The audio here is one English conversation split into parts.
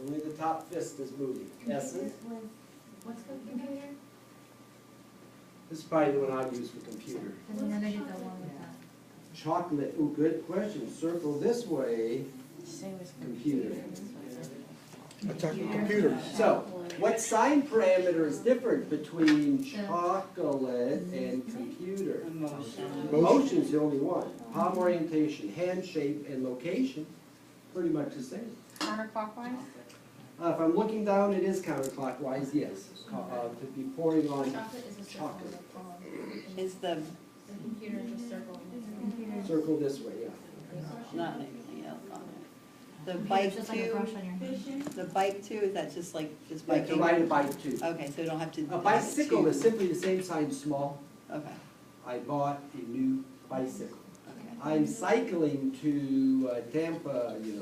Only the top fist is moving. Essence. What's the computer? This is probably the one I'd use for computer. And then I did the one with that. Chocolate, oh, good question. Circle this way, computer. I'm talking computers. So, what sign parameter is different between chocolate and computer? Motion's the only one. Palm orientation, hand shape, and location, pretty much the same. Counterclockwise? If I'm looking down, it is counterclockwise, yes. To be pouring on Chocolate is a circle. chocolate. Is the, The computer is a circle. Circle this way, yeah. not anything else on it? The Computer's bike just like a too, brush on your hand. the bike too, is that just like, just Like to biking? ride a bike too. Okay, so you don't have to. A bicycle is simply the same sign, small. Okay, I bought a new bicycle. okay, I'm cycling to Tampa, okay.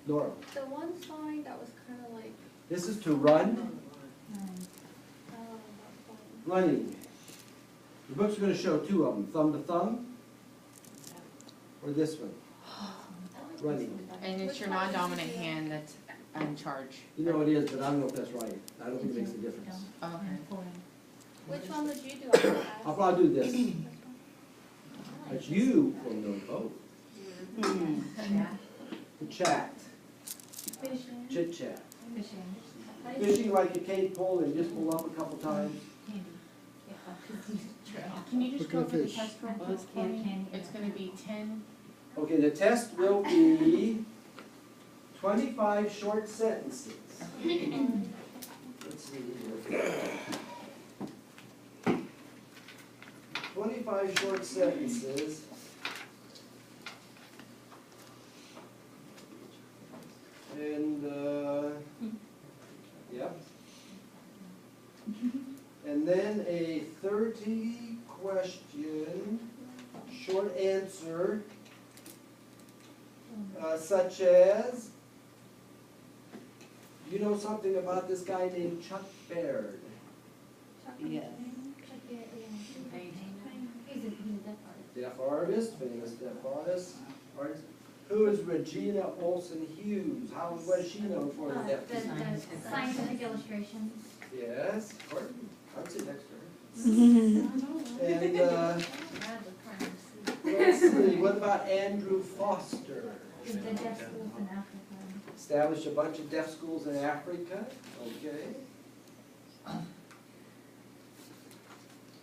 Nora. The one sign that was kind of like, This is to run, running. The book's gonna show two of them, thumb to thumb, or this one, running. And it's your non-dominant hand that's in charge. You know it is, but I don't know if that's right. I don't think it makes a difference. Oh, okay. which one would you do? I would I'll ask. probably do this. But you will know both. Hmm. The chat, Fishing. chit chat. Fishing. Fishing like a cave pole and just pull up a couple times. Can you just Look go at for the fish. test real quick for me? It's gonna be 10. Okay, the test will be 25 short sentences. Let's see here. 25 short sentences. And, yep. And then a 30 question, short answer, such as, you know something about this guy named Chuck Baird? Yes. He's a deaf artist. Deaf artist, famous deaf artist. Who is Regina Olsen Hughes? What is she known for? The deaf people? The scientific illustrations. Yes, Courtney. I would sit next to her. And, let's see, what about Andrew Foster? The deaf schools in Africa. Established a bunch of deaf schools in Africa, okay.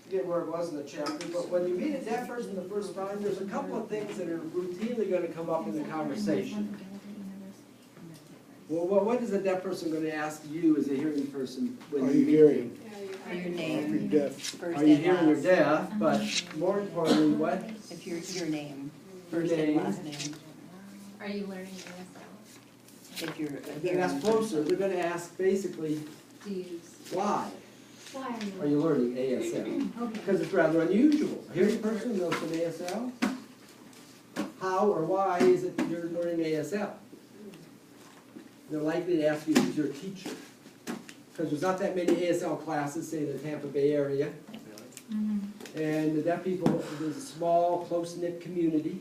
Forget where it was in the chapter, but when you meet a deaf person the first time, there's a couple of things that are routinely gonna come up in the conversation. Well, what is a deaf person gonna ask you as a hearing person when Are you you meet hearing? Or your Are you name, deaf? first Are you and hearing or last. deaf, but more importantly, what? If your name, Your first and name. last name. Are you learning ASL? If you're a They're gonna ask closer, they're gonna ask basically, Do you? why Why are you learning ASL? Okay. Because it's rather unusual. A hearing person knows some ASL. How or why is it that you're learning ASL? They're likely to ask you, who's your teacher? Because there's not that many ASL classes, say in the Tampa Bay area. And the deaf people, there's a small, close-knit community.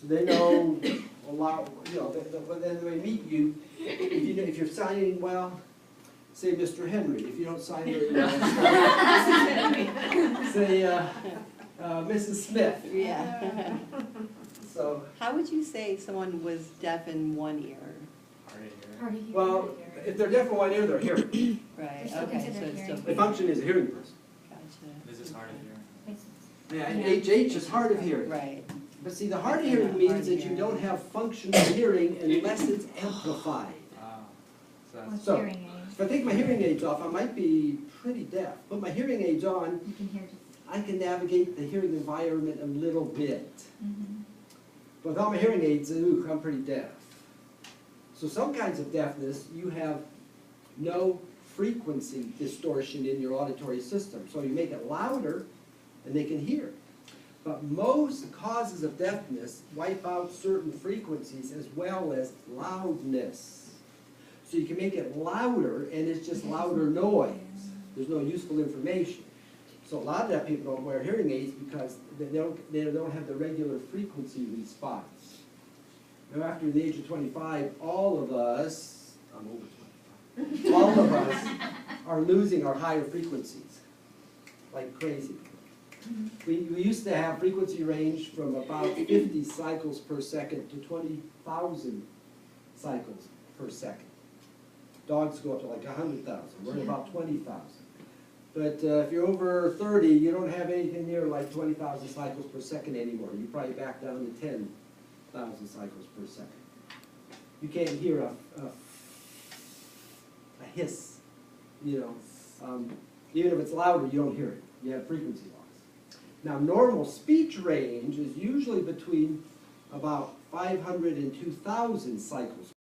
So they know a lot, but then when they meet you, if you're signing well, say Mr. Henry. If you don't sign very well, say Mrs. Smith. Yeah. So, How would you say someone was deaf in one ear? Hard to hear. well, if they're deaf in one ear, they're hearing. Right, Still okay, considered so it's still. hearing. They function as a hearing person. Gotcha. This is hard of hearing. Yeah, and HH is hard of hearing. Right, But see, the hard of hearing means that you don't have functional hearing unless it's amplified. So With So- hearing aids, If I take my hearing aids off, I might be pretty deaf. Put my hearing aids on, you can hear just. I can navigate the hearing environment a little bit. But without my hearing aids, ooh, I'm pretty deaf. So some kinds of deafness, you have no frequency distortion in your auditory system. So you make it louder and they can hear. But most causes of deafness wipe out certain frequencies as well as loudness. So you can make it louder and it's just louder noise. There's no useful information. So a lot of deaf people don't wear hearing aids because they don't have the regular frequency response. Now, after the age of 25, all of us, I'm over 25, all of us are losing our higher frequencies like crazy. We used to have frequency range from about 50 cycles per second to 20,000 cycles per second. Dogs go up to like 100,000, we're at about 20,000. But if you're over 30, you don't have anything near like 20,000 cycles per second anymore. You're probably back down to 10,000 cycles per second. You can't hear a hiss, you know. Even if it's louder, you don't hear it. You have frequency loss. Now, normal speech range is usually between about 500 and 2,000 cycles